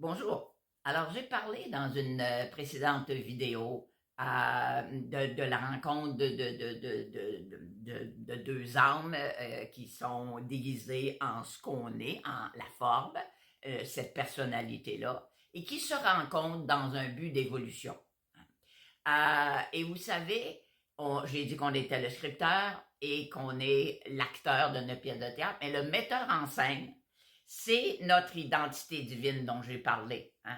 Bonjour. Alors, j'ai parlé dans une précédente vidéo de la rencontre de deux âmes qui sont déguisées en ce qu'on est, en la forme, cette personnalité-là, et qui se rencontrent dans un but d'évolution. Et vous savez, j'ai dit qu'on était le scripteur et qu'on est l'acteur de notre pièce de théâtre, mais le metteur en scène, c'est notre identité divine dont j'ai parlé. Hein?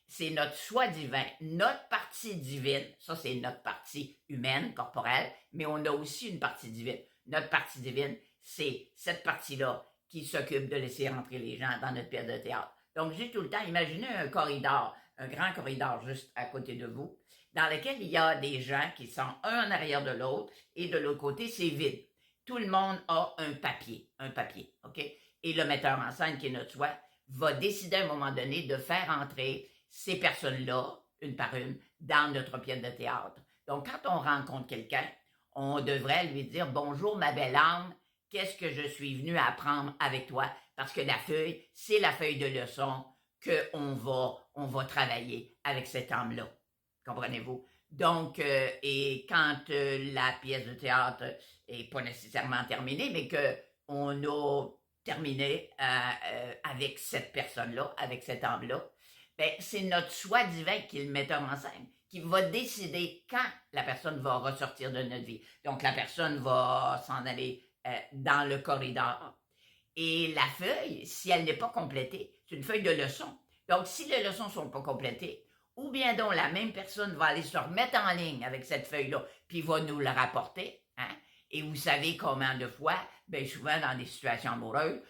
C'est notre soi divin, notre partie divine. Ça, c'est notre partie humaine, corporelle, mais on a aussi une partie divine. Notre partie divine, c'est cette partie-là qui s'occupe de laisser entrer les gens dans notre pièce de théâtre. Donc, j'ai tout le temps imaginé un corridor, un grand corridor juste à côté de vous, dans lequel il y a des gens qui sont un en arrière de l'autre, et de l'autre côté, c'est vide. Tout le monde a un papier, OK? Et le metteur en scène, qui est notre soi, va décider à un moment donné de faire entrer ces personnes-là, une par une, dans notre pièce de théâtre. Donc, quand on rencontre quelqu'un, on devrait lui dire « Bonjour, ma belle âme, qu'est-ce que je suis venu apprendre avec toi? » Parce que la feuille, c'est la feuille de leçon qu'on va travailler avec cette âme-là. Comprenez-vous? Donc, et quand la pièce de théâtre est pas nécessairement terminée, mais qu'on a terminé avec cette personne-là, avec cette âme-là, ben, c'est notre soi divin qui est le metteur en scène, qui va décider quand la personne va ressortir de notre vie. Donc, la personne va s'en aller dans le corridor. Et la feuille, si elle n'est pas complétée, c'est une feuille de leçon. Donc, si les leçons ne sont pas complétées, ou bien donc la même personne va aller se remettre en ligne avec cette feuille-là, puis va nous la rapporter. Hein? Et vous savez combien de fois, bien souvent dans des situations amoureuses,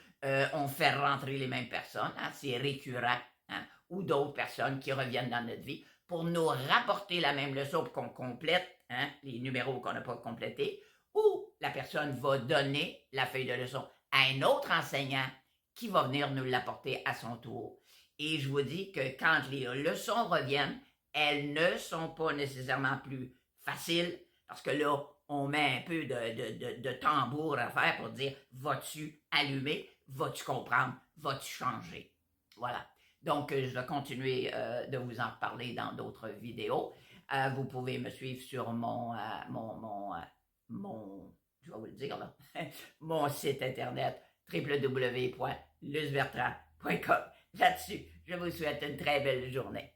on fait rentrer les mêmes personnes, hein? C'est récurrent, hein? Ou d'autres personnes qui reviennent dans notre vie pour nous rapporter la même leçon pour qu'on complète hein, les numéros qu'on n'a pas complétés, ou la personne va donner la feuille de leçon à un autre enseignant qui va venir nous l'apporter à son tour. Et je vous dis que quand les leçons reviennent, elles ne sont pas nécessairement plus faciles parce que là, on met un peu de tambour à faire pour dire vas-tu allumer, vas-tu comprendre, vas-tu changer. Voilà. Donc, je vais continuer de vous en reparler dans d'autres vidéos. Vous pouvez me suivre sur je vais vous le dire là, mon site internet www.luzbertrand.com. Là-dessus, je vous souhaite une très belle journée.